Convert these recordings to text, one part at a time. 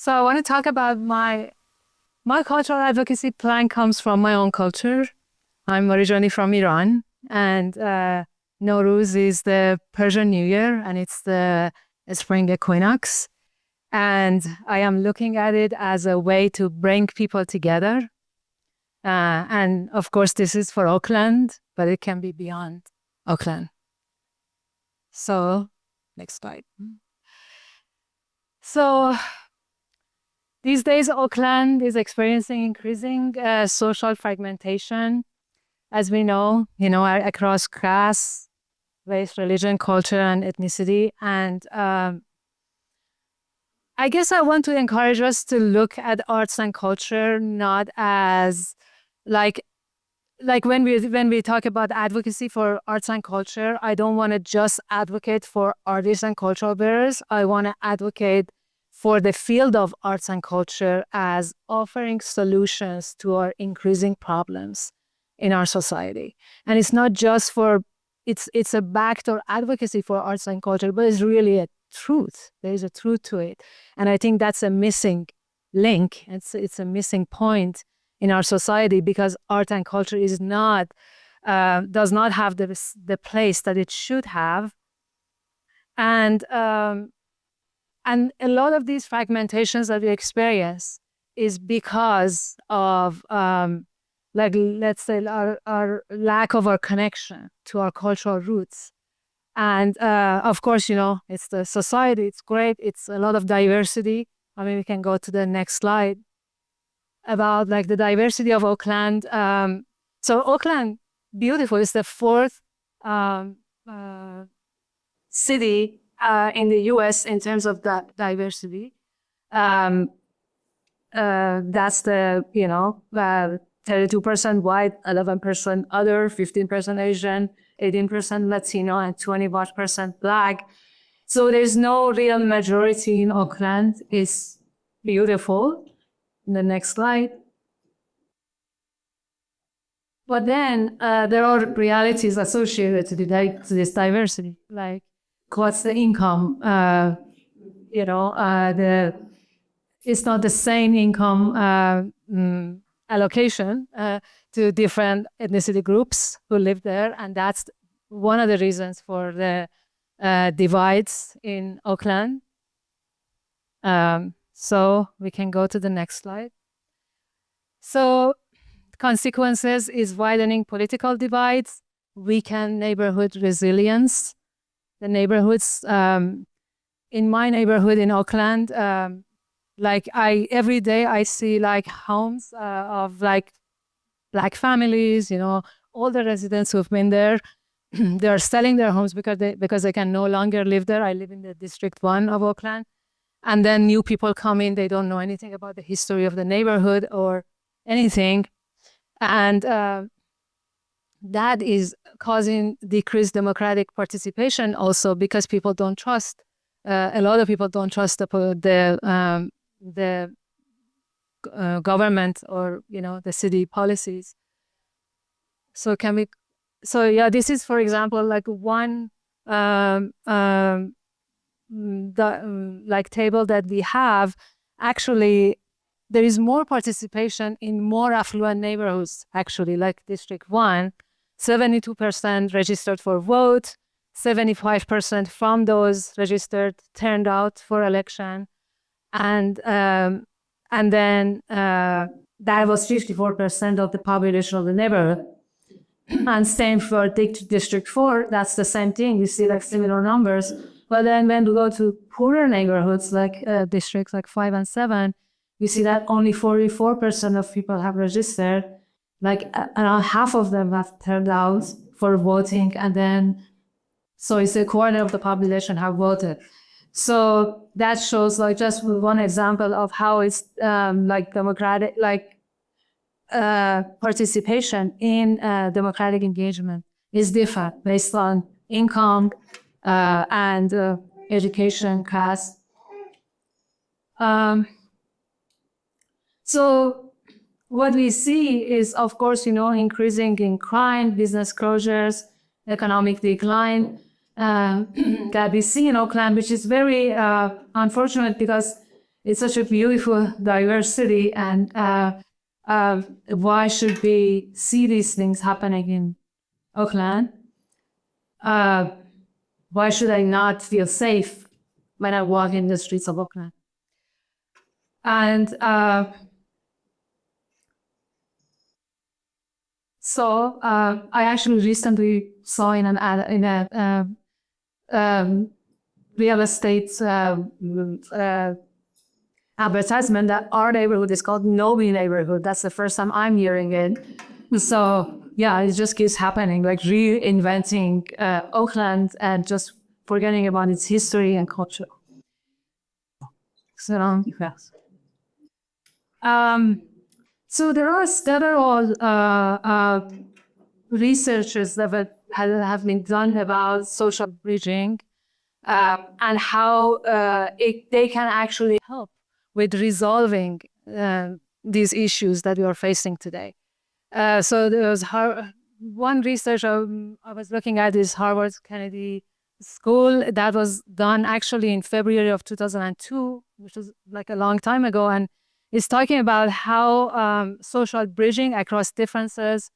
So I want to talk about my cultural advocacy plan comes from my own culture. I'm originally from Iran, and Nowruz is the Persian New Year, and it's the spring equinox. And I am looking at it as a way to bring people together. And of course, this is for Oakland, but it can be beyond Oakland. So, next slide. So, these days, Oakland is experiencing increasing social fragmentation, as we know, across class, race, religion, culture, and ethnicity. And I guess I want to encourage us to look at arts and culture not as like when we talk about advocacy for arts and culture, I don't want to just advocate for artists and cultural bearers. I want to advocate for the field of arts and culture as offering solutions to our increasing problems in our society. And it's not just it's a backdoor advocacy for arts and culture, but it's really a truth. There is a truth to it. And I think that's a missing link. It's a missing point in our society, because art and culture is not, does not have the place that it should have. And a lot of these fragmentations that we experience is because of, let's say, our lack of our connection to our cultural roots. And of course, it's the society, it's great, it's a lot of diversity. I mean, we can go to the next slide about the diversity of Oakland. So Oakland, beautiful, is the fourth city in the US in terms of that diversity. That's the, 32% white, 11% other, 15% Asian, 18% Latino, and 21% Black. So there's no real majority in Oakland. It's beautiful. The next slide. But then there are realities associated to this diversity, like what's the income? It's not the same income allocation to different ethnicity groups who live there, and that's one of the reasons for the divides in Oakland. So we can go to the next slide. So consequences is widening political divides, weaken neighborhood resilience. The neighborhoods, in my neighborhood in Oakland, every day I see homes of Black families, all the residents who've been there, they're selling their homes because they can no longer live there. I live in the District 1 of Oakland. And then new people come in, they don't know anything about the history of the neighborhood or anything. And that is causing decreased democratic participation also, because people don't trust, a lot of people don't trust the government or, the city policies. So this is, for example, one table that we have. Actually, there is more participation in more affluent neighborhoods, actually, like District 1, 72% registered for vote, 75% from those registered turned out for election. And then that was 54% of the population of the neighborhood. And same for District 4, that's the same thing. You see similar numbers. But then when we go to poorer neighborhoods, districts 5 and 7, you see that only 44% of people have registered. Around half of them have turned out for voting. And then, so it's a quarter of the population have voted. So that shows just one example of how it's democratic, participation in democratic engagement is different based on income and education, class. So what we see is, of course, increasing in crime, business closures, economic decline that we see in Oakland, which is very unfortunate, because It's such a beautiful, diverse city, and why should we see these things happening in Oakland? Why should I not feel safe when I walk in the streets of Oakland? And so I actually recently saw in an ad, in a real estate advertisement that our neighborhood is called Novi neighborhood. That's the first time I'm hearing it. So yeah, it just keeps happening, like reinventing Oakland and just forgetting about its history and culture. So yes. So there are several researches that have been done about social bridging and how they can actually help with resolving these issues that we are facing today. So there was one research I was looking at is Harvard Kennedy School that was done actually in February of 2002, which was like a long time ago, and it's talking about how social bridging across differences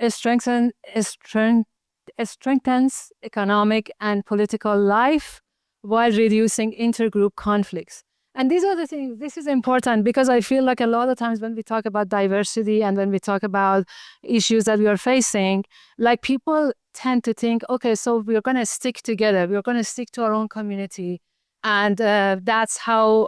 strengthens economic and political life while reducing intergroup conflicts. And these are the things, this is important because I feel like a lot of times when we talk about diversity and when we talk about issues that we are facing, like people tend to think, okay, so we're going to stick together, we're going to stick to our own community. And that's how,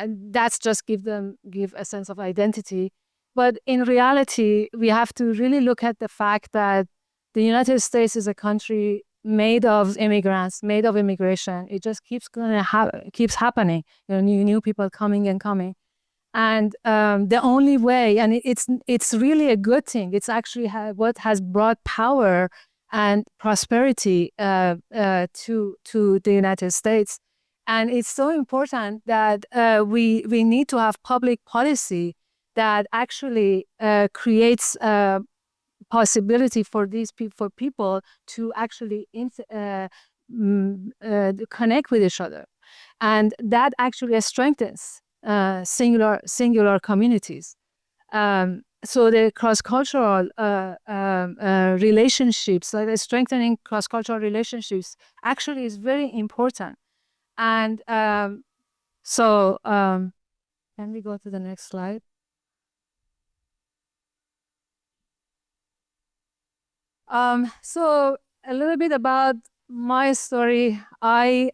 that's just give a sense of identity. But in reality, we have to really look at the fact that the United States is a country made of immigrants, made of immigration. It just keeps keeps happening. You know, new people coming and coming, and the only way, and it's really a good thing. It's actually what has brought power and prosperity to the United States, and it's so important that we need to have public policy that actually creates possibility for for people to actually connect with each other, and that actually strengthens singular communities. So the cross-cultural relationships, like strengthening cross-cultural relationships, actually is very important. And can we go to the next slide? So a little bit about my story. I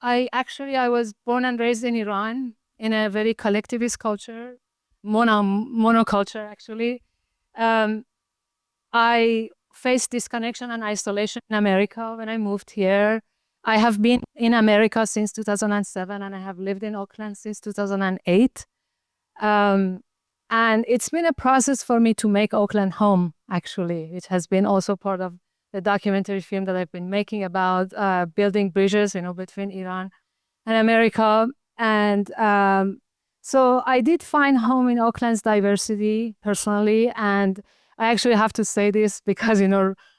was born and raised in Iran in a very collectivist culture, monoculture actually. I faced disconnection and isolation in America when I moved here. I have been in America since 2007 and I have lived in Oakland since 2008. And it's been a process for me to make Oakland home, actually, which has been also part of the documentary film that I've been making about building bridges, between Iran and America. And so I did find home in Oakland's diversity personally. And I actually have to say this because,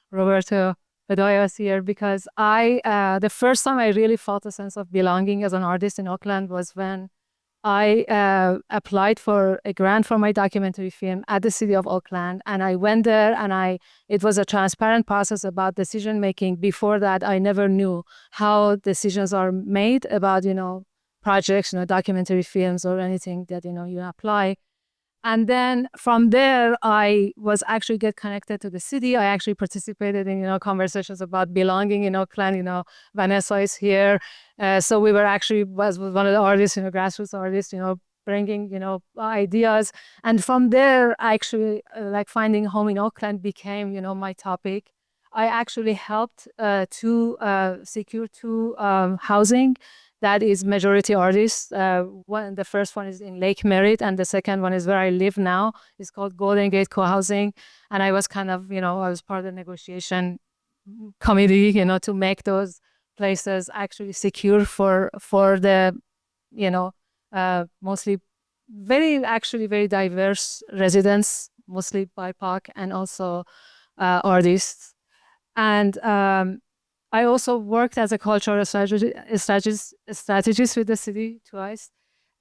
Roberto Bedoya is here, because the first time I really felt a sense of belonging as an artist in Oakland was when I applied for a grant for my documentary film at the city of Oakland, and I went there, and it was a transparent process about decision making. Before that, I never knew how decisions are made about projects, documentary films or anything that you apply. And then from there, I was actually get connected to the city. I actually participated in, conversations about belonging in Oakland. Vanessa is here. So we were actually, was one of the artists, grassroots artists, bringing, ideas. And from there, actually, like finding home in Oakland became, my topic. I actually helped to secure two housing that is majority artists. The first one is in Lake Merritt, and the second one is where I live now. It's called Golden Gate Co-housing. And I was kind of, I was part of the negotiation committee, to make those places actually secure for the, mostly very diverse residents, mostly BIPOC and also artists. And I also worked as a cultural strategist with the city twice.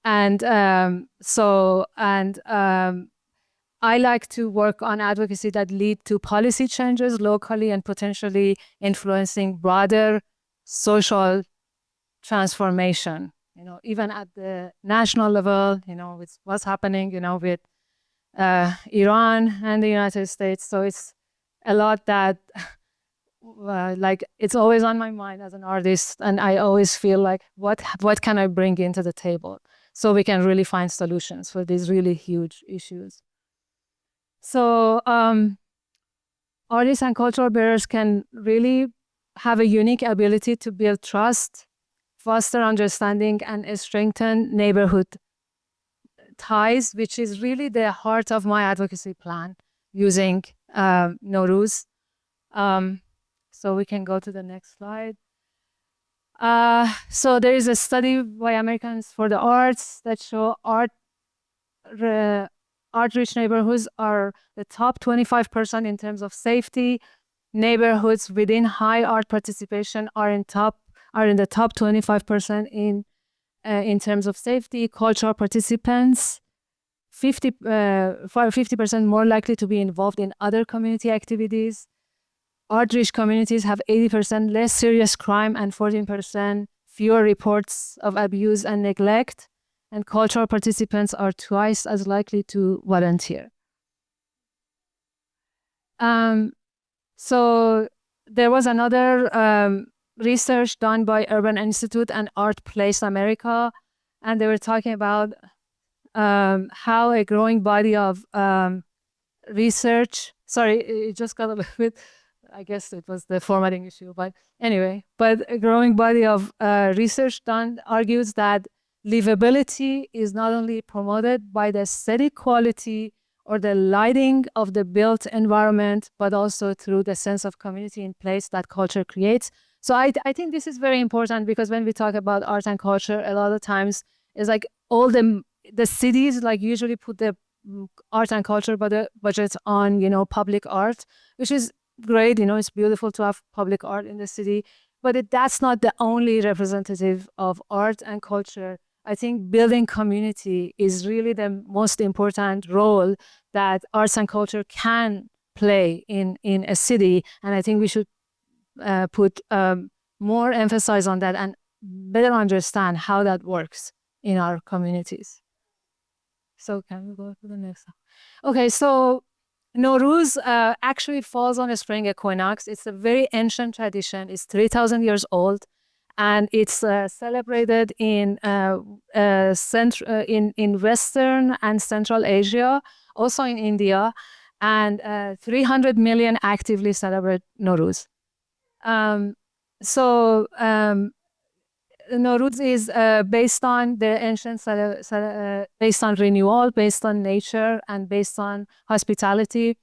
And I like to work on advocacy that lead to policy changes locally and potentially influencing broader social transformation, even at the national level, with what's happening, with Iran and the United States. So it's a lot that it's always on my mind as an artist, and I always feel like what can I bring into the table so we can really find solutions for these really huge issues. So artists and cultural bearers can really have a unique ability to build trust, foster understanding, and strengthen neighborhood ties, which is really the heart of my advocacy plan using Nowruz. So we can go to the next slide. So there is a study by Americans for the Arts that show art-rich neighborhoods are the top 25% in terms of safety. Neighborhoods within high art participation are in the top 25% in terms of safety. Cultural participants 50% more likely to be involved in other community activities. Art-rich communities have 80% less serious crime and 14% fewer reports of abuse and neglect. And cultural participants are twice as likely to volunteer. So there was another research done by Urban Institute and Art Place America, and they were talking about how a growing body of research, sorry, it just got a little bit, I guess it was the formatting issue, but anyway, but a growing body of research done argues that livability is not only promoted by the aesthetic quality or the lighting of the built environment, but also through the sense of community in place that culture creates. So I think this is very important, because when we talk about art and culture, a lot of times it's like all the cities usually put the art and culture budget on, public art, which is great. It's beautiful to have public art in the city, but that's not the only representative of art and culture. I think building community is really the most important role that arts and culture can play in a city. And I think we should put more emphasis on that and better understand how that works in our communities. So can we go to the next one? Okay, so Nowruz actually falls on a spring equinox. It's a very ancient tradition. It's 3,000 years old. And it's celebrated in Western and Central Asia, also in India, and 300 million actively celebrate Nowruz. Nowruz is based on the ancient, based on renewal, based on nature, and based on hospitality,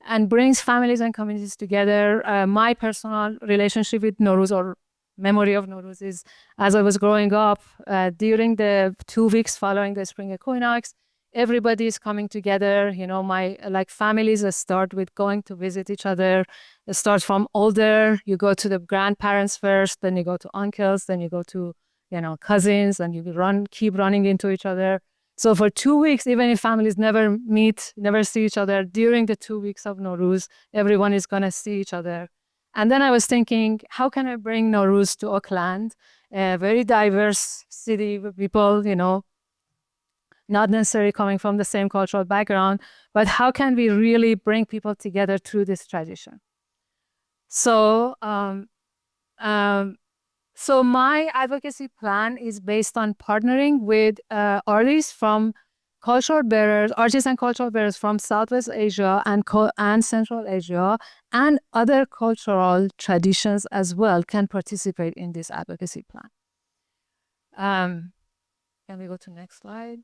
and brings families and communities together. My personal relationship with Nowruz, or memory of Nowruz, is as I was growing up, during the 2 weeks following the spring equinox, everybody is coming together. My families start with going to visit each other. It starts from older, you go to the grandparents first, then you go to uncles, then you go to cousins, and you keep running into each other. So for 2 weeks, even if families never meet, never see each other, during the 2 weeks of Nowruz, everyone is gonna see each other. And then I was thinking, how can I bring Nowruz to Oakland, a very diverse city with people, not necessarily coming from the same cultural background, but how can we really bring people together through this tradition? So, so my advocacy plan is based on partnering with artists and cultural bearers from Southwest Asia and Central Asia, and other cultural traditions as well can participate in this advocacy plan. Can we go to next slide?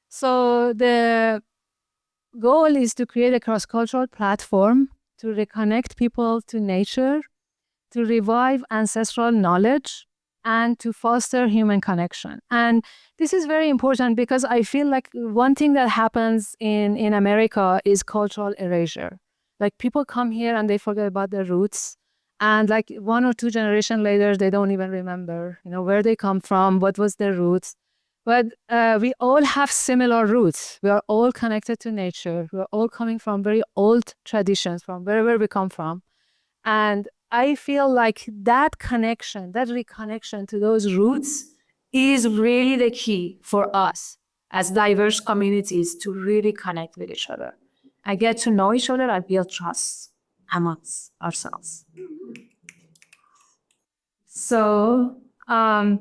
So the goal is to create a cross-cultural platform to reconnect people to nature, to revive ancestral knowledge, and to foster human connection. And this is very important, because I feel like one thing that happens in America is cultural erasure. People come here and they forget about their roots, And like 1 or 2 generations later, they don't even remember, where they come from, what was their roots. But we all have similar roots. We are all connected to nature. We are all coming from very old traditions, from wherever we come from. And I feel like that connection, that reconnection to those roots is really the key for us as diverse communities to really connect with each other and get to know each other and build trust amongst ourselves. So I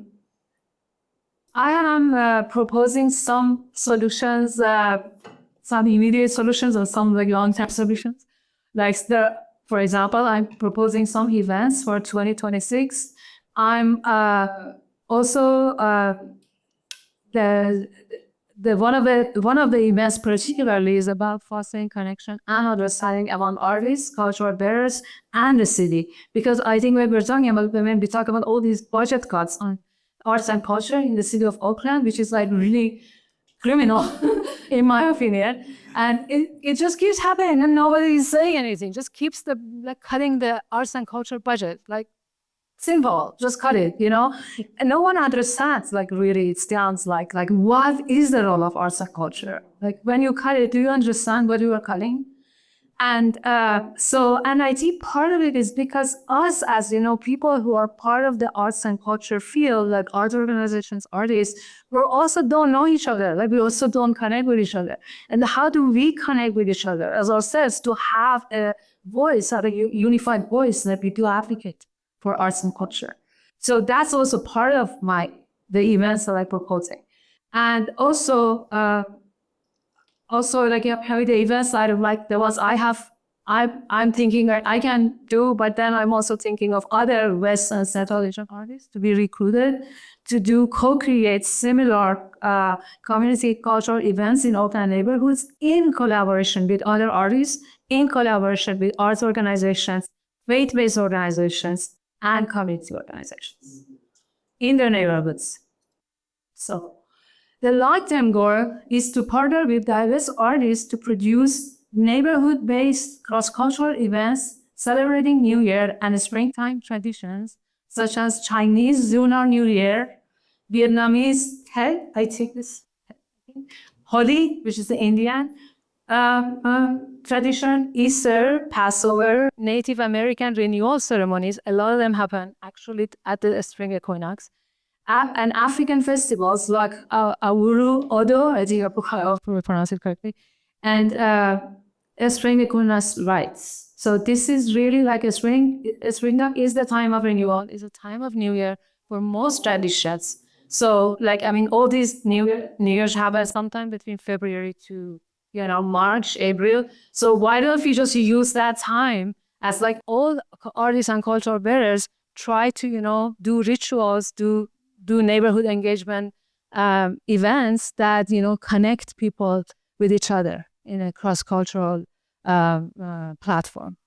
am proposing some solutions, some immediate solutions or some like long-term solutions. Like for example, I'm proposing some events for 2026. I'm also one of the events particularly is about fostering connection and understanding among artists, cultural bearers, and the city. Because I think when we talk about all these budget cuts on arts and culture in the city of Oakland, which is like really criminal, in my opinion, and it just keeps happening and nobody is saying anything. Just keeps cutting the arts and culture budget, like simple, just cut it, And no one understands, really, it sounds like what is the role of arts and culture? Like when you cut it, do you understand what you are cutting? And and I think part of it is because us as, people who are part of the arts and culture field, like art organizations, artists, we also don't know each other. Like we also don't connect with each other. And how do we connect with each other as ourselves to have a voice, have a unified voice that we do advocate for arts and culture? So that's also part of the events that I'm proposing. And also, like the events side of like the ones I'm thinking I can do, but then I'm also thinking of other West and Central Asian artists to be recruited to co-create similar community cultural events in Oakland neighborhoods in collaboration with other artists, in collaboration with arts organizations, faith-based organizations, and community organizations in their neighborhoods. So the long-term goal is to partner with diverse artists to produce neighborhood-based cross-cultural events celebrating New Year and springtime traditions, such as Chinese Lunar New Year, Vietnamese Tet, I think this, Holi, which is the Indian tradition, Easter, Passover, Native American renewal ceremonies. A lot of them happen actually at the spring equinox. And African festivals like Awuru, Odo, I think I hope we pronounce it correctly, and spring equinox rites. So this is really like a spring is the time of renewal, is a time of New Year for most traditions. So all these New Year's happen sometime between February to March, April. So why don't we just use that time as like all artists and cultural bearers try to do rituals, do neighborhood engagement events that connect people with each other in a cross-cultural platform.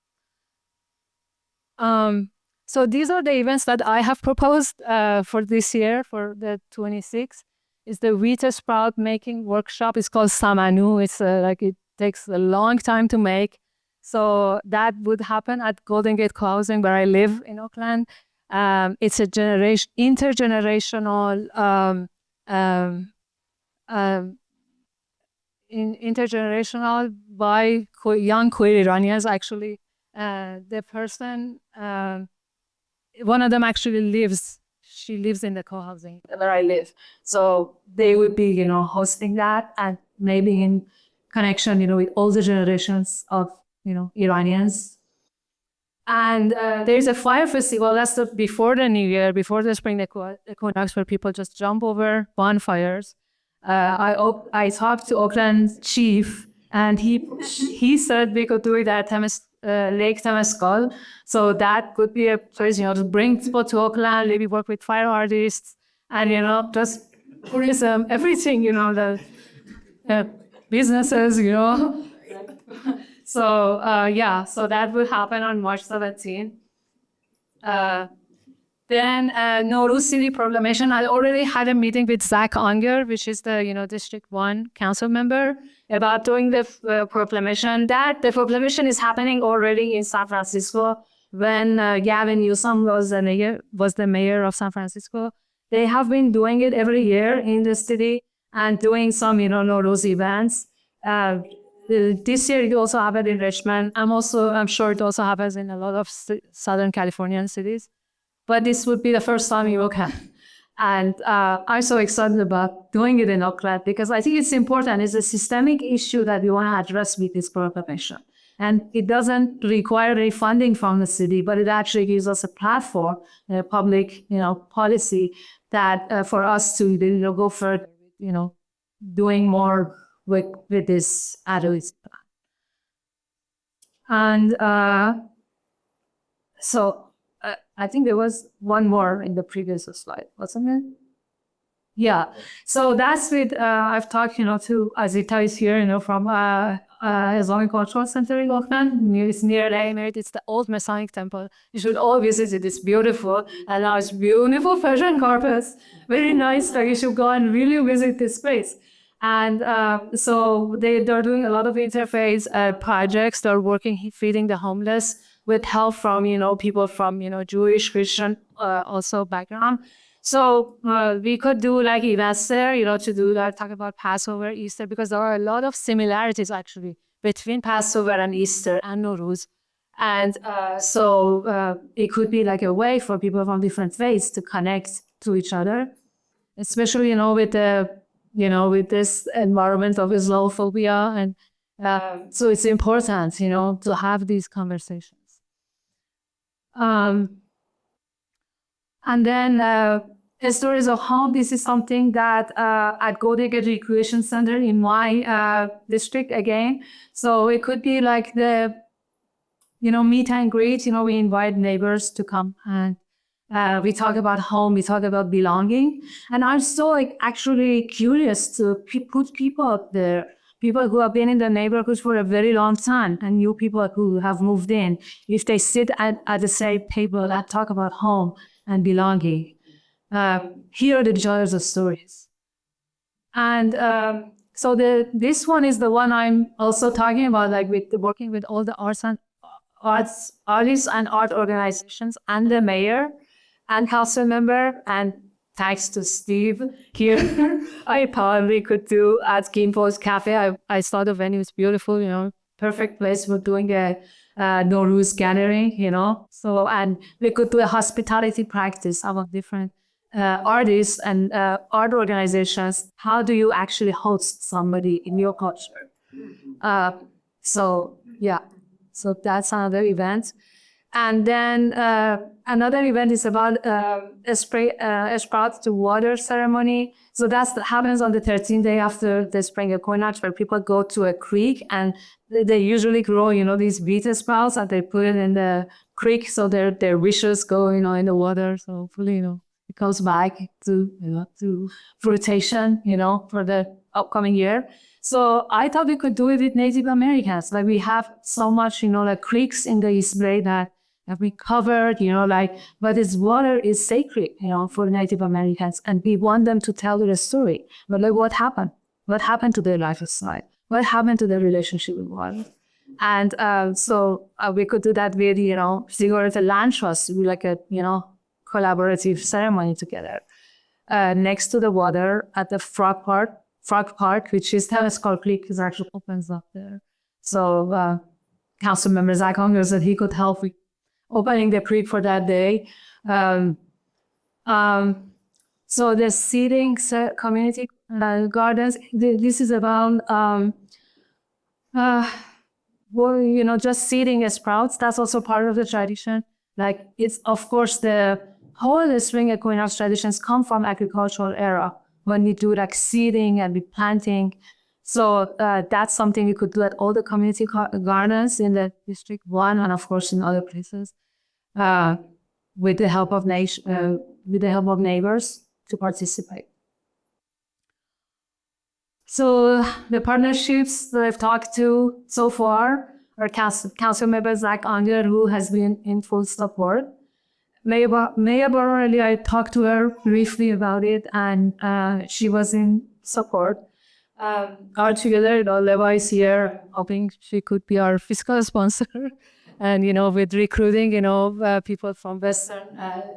So these are the events that I have proposed for this year, for the 26th. It's the wheat sprout making workshop. It's called Samanu. It's it takes a long time to make. So that would happen at Golden Gate Co-housing, where I live in Oakland. It's a intergenerational intergenerational by young queer Iranians. Actually, the person, one of them actually lives. She lives in the co-housing where I live. So they would be, hosting that, and maybe in connection, with all the generations of, Iranians. And there's a fire festival that's before the New Year, before the spring equinox, where people just jump over bonfires. I talked to Oakland chief, and he said we could do it at Lake Temescal. So that could be a place, to bring people to Oakland, maybe work with fire artists, and just tourism, everything, the businesses, So so that will happen on March 17th. Then Nowruz City Proclamation. I already had a meeting with Zach Unger, which is the District 1 council member, about doing the proclamation. The proclamation is happening already in San Francisco. when Gavin Newsom was the mayor of San Francisco. They have been doing it every year in the city and doing some, Nowruz events. This year it also happened in Richmond. I'm sure it also happens in a lot of Southern Californian cities. But this would be the first time in Oakland. And I'm so excited about doing it in Oakland because I think it's important. It's a systemic issue that we want to address with this proclamation. And it doesn't require any funding from the city, but it actually gives us a platform, a public, policy that for us to go further, doing more with this advocacy plan. And so I think there was one more in the previous slide, wasn't it? Yeah. So that's with I've talked, to Azita is here, from Islamic Cultural Center in Oakland. It's near the Emirate. It's the old Masonic temple. You should all visit it. It's beautiful. And now it's beautiful Persian carpets. Very nice. Like you should go and really visit this place. And so they're doing a lot of interfaith projects. They're working, feeding the homeless with help from, people from, Jewish, Christian, also background. So we could do like events there, to do that, talk about Passover, Easter, because there are a lot of similarities actually between Passover and Easter and Nowruz. And so it could be like a way for people from different faiths to connect to each other, especially, with the, with this environment of Islamophobia. And so it's important, to have these conversations. And then stories of home. This is something that at Golden Gate Recreation Center in my district again. So it could be like the, meet and greet. We invite neighbors to come and we talk about home. We talk about belonging. And I'm so actually curious to put people out there. People who have been in the neighborhoods for a very long time and new people who have moved in, if they sit at the same table and talk about home and belonging, hear the joys of stories. And so this one is the one I'm also talking about, like with working with all the artists and art organizations and the mayor and council member, and thanks to Steve here, I probably could do at Gimpo's Cafe. I saw the venue is beautiful, perfect place for doing a Nowruz gathering, So, and we could do a hospitality practice among different artists and art organizations. How do you actually host somebody in your culture? So that's another event. And then another event is about a sprout to water ceremony. So that happens on the 13th day after the spring equinox, where people go to a creek and they usually grow, these beet sprouts, and they put it in the creek so their wishes go, in the water. So hopefully, it comes back to fruition, for the upcoming year. So I thought we could do it with Native Americans. Like we have so much, like creeks in the East Bay that we covered, but this water is sacred, for Native Americans. And we want them to tell their story. But like what happened? What happened to their lifestyle? What happened to their relationship with water? And so we could do that with, Sigurd Land Trust, like a, collaborative ceremony together. Next to the water at the Frog Park, which is Telescope Creek, is actually opens up there. So council member Zach Hunger said he could help with opening the creek for that day. So the seeding community gardens, this is about, just seeding sprouts. That's also part of the tradition. Like it's, of course, the whole spring equinox traditions come from agricultural era, when we do like seeding and we planting. So that's something we could do at all the community gardens in the District 1 and of course in other places, with the help of neighbors to participate. So the partnerships that I've talked to so far are council member Zach Unger, who has been in full support. Maya Borrelli, I talked to her briefly about it, and she was in support. All together, Leva is here, hoping she could be our fiscal sponsor. and with recruiting people from Western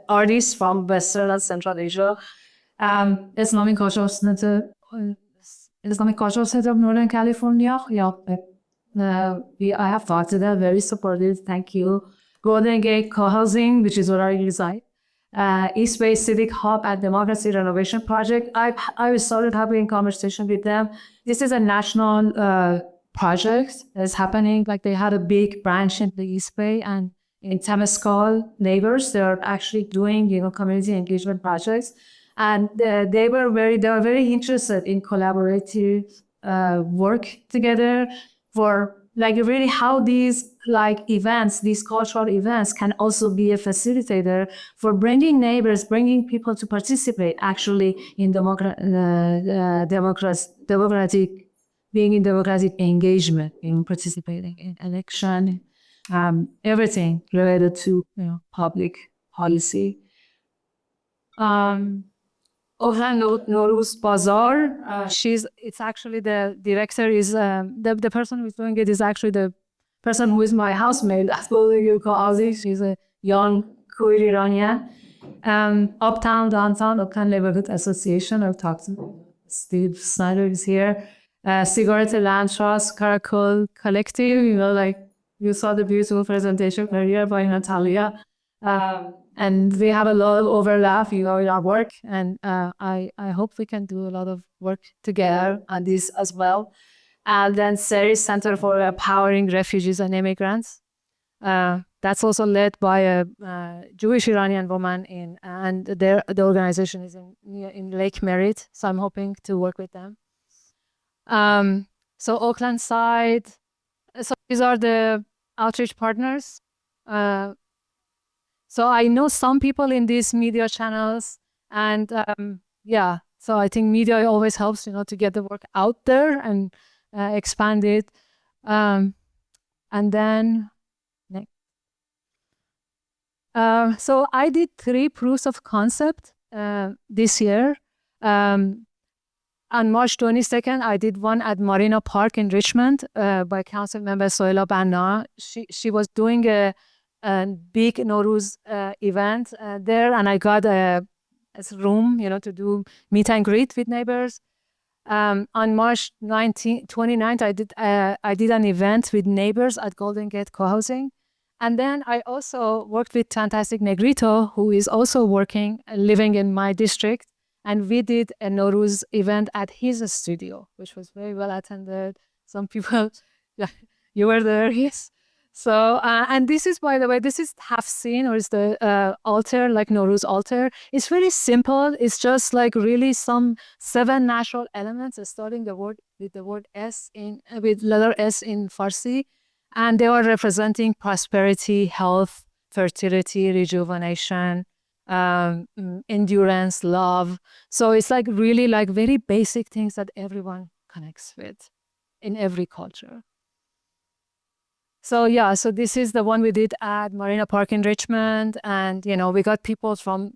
artists from Western and Central Asia. Islamic Cultural Center, Islamic Cultural Center of Northern California. Yeah, I have talked to them, very supportive. Thank you. Golden Gate Co-housing, which is where I reside. East Bay Civic Hub and Democracy Renovation Project. I started having conversation with them. This is a national project that's happening. Like they had a big branch in the East Bay and in Temescal neighbors. They're actually doing community engagement projects, and they were very interested in collaborative work together for like really how these events, these cultural events can also be a facilitator for bringing neighbors, bringing people to participate actually in being in democratic engagement, in participating in election, everything related to public policy. Oakland Nowruz Bazaar. It's actually the director is the person who's doing it is actually the person who is my housemate. That's Aziz. She's a young queer Iranian. Uptown, Downtown, Oakland Neighborhood Association. I've talked to Steve Snyder is here. Cigarette Land Trust, Caracol Collective. You saw the beautiful presentation earlier by Natalia. And we have a lot of overlap, in our work, and I hope we can do a lot of work together on this as well. And then Sabereh Center for Empowering Refugees and Immigrants. That's also led by a Jewish Iranian woman, and the organization is in Lake Merritt, so I'm hoping to work with them. So Oakland side, so these are the outreach partners. So I know some people in these media channels, and so I think media always helps, to get the work out there and expand it. And then next. So I did 3 proofs of concept this year. On March 22nd, I did one at Marina Park in Richmond by council member Sohela Banna. She was doing a big Nowruz event there, and I got a room, to do meet and greet with neighbors. On March 29th, I did an event with neighbors at Golden Gate Co-housing, and then I also worked with Fantastic Negrito, who is also living in my district, and we did a Nowruz event at his studio, which was very well attended. Some people, you were there, yes. So, and this is, by the way, this is half scene, or is the altar, like Nowruz altar. It's very simple. It's just like really some 7 natural elements, starting with the word S with letter S in Farsi. And they are representing prosperity, health, fertility, rejuvenation, endurance, love. So it's like really like very basic things that everyone connects with in every culture. So so this is the one we did at Marina Park in Richmond, and we got people from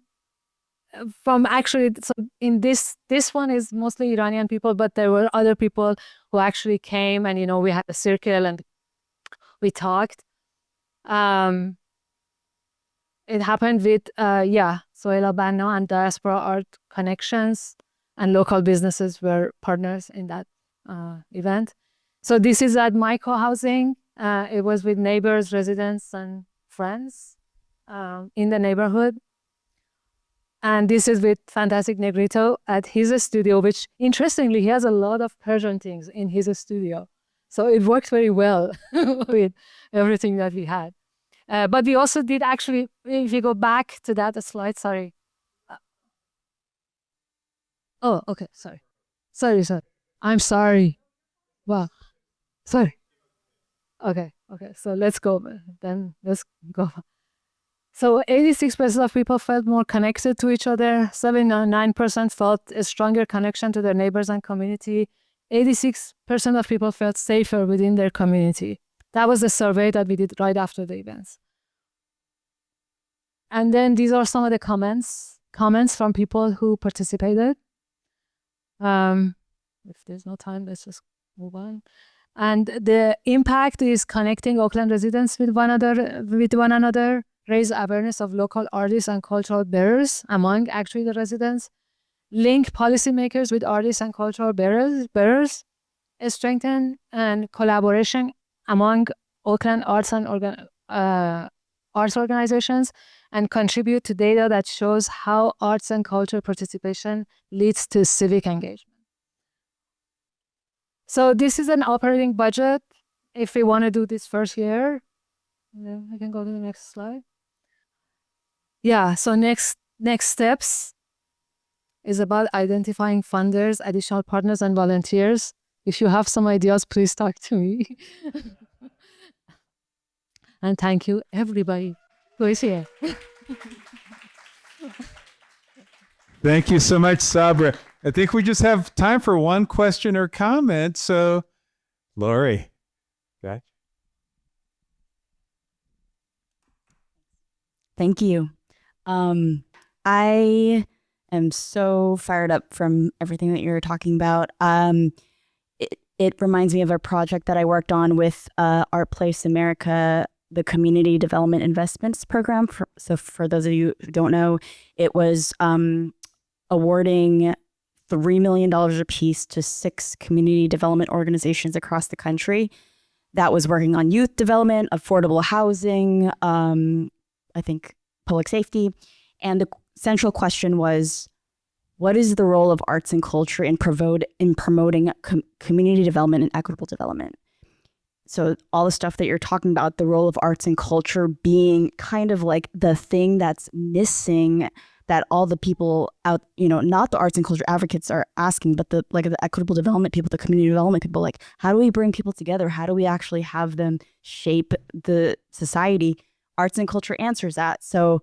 actually. So in this one is mostly Iranian people, but there were other people who actually came, and we had a circle and we talked. It happened with Sohela Banna and Diaspora Art Connections, and local businesses were partners in that event. So this is at my co-housing. It was with neighbors, residents, and friends in the neighborhood. And this is with Fantastic Negrito at his studio, which interestingly, he has a lot of Persian things in his studio. So it worked very well with everything that we had. But we also did actually, if you go back to that slide, sorry. Oh, okay, sorry. Sorry. I'm sorry. Wow. Sorry. Okay, so let's go. Then let's go. So 86% of people felt more connected to each other. 79% felt a stronger connection to their neighbors and community. 86% of people felt safer within their community. That was the survey that we did right after the events. And then these are some of the comments from people who participated. If there's no time, let's just move on. And the impact is connecting Oakland residents with one another, raise awareness of local artists and cultural bearers among actually the residents, link policymakers with artists and cultural bearers, strengthen and collaboration among Oakland arts organizations, and contribute to data that shows how arts and culture participation leads to civic engagement. So this is an operating budget. If we want to do this first year, I can go to the next slide. Yeah, so next steps is about identifying funders, additional partners, and volunteers. If you have some ideas, please talk to me. And thank you, everybody who is here. Thank you so much, Sabereh. I think we just have time for one question or comment. So, Lori. Okay. Thank you. I am so fired up from everything that you're talking about. It reminds me of a project that I worked on with Art Place America, the Community Development Investments Program. So for those of you who don't know, it was awarding $3 million apiece to 6 community development organizations across the country that was working on youth development, affordable housing, I think public safety. And the central question was, what is the role of arts and culture in promoting community development and equitable development? So all the stuff that you're talking about, the role of arts and culture being kind of like the thing that's missing, that all the people out, not the arts and culture advocates are asking, but the equitable development people, the community development people, like, how do we bring people together? How do we actually have them shape the society? Arts and culture answers that. So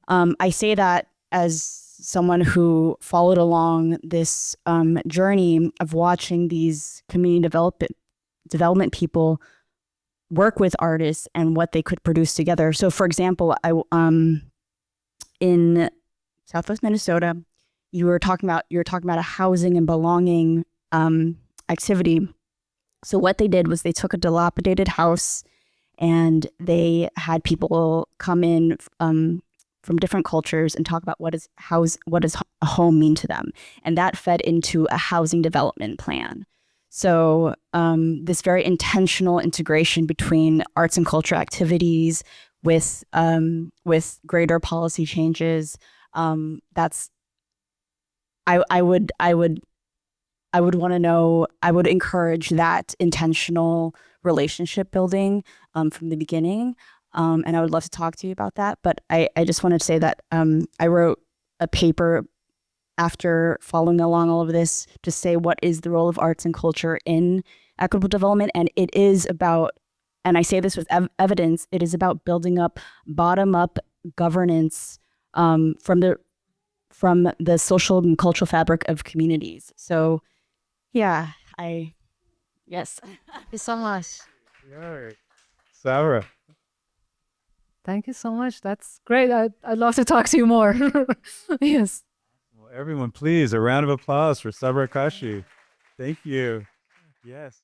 I say that as someone who followed along this journey of watching these community development people work with artists and what they could produce together. So for example, in Southwest Minnesota, you were talking about a housing and belonging activity. So what they did was they took a dilapidated house and they had people come in from different cultures and talk about what does a home mean to them, and that fed into a housing development plan. So this very intentional integration between arts and culture activities with greater policy changes. That's I would want to know. I would encourage that intentional relationship building from the beginning. And I would love to talk to you about that. But I just wanted to say that I wrote a paper after following along all of this to say what is the role of arts and culture in equitable development. And it is about, and I say this with evidence, it is about building up bottom-up governance from the social and cultural fabric of communities. So yeah, yes. Thank you so much. Sabereh. Thank you so much. That's great. I'd love to talk to you more. Yes. Well, everyone, please, a round of applause for Sabereh Kashi. Thank you. Yes.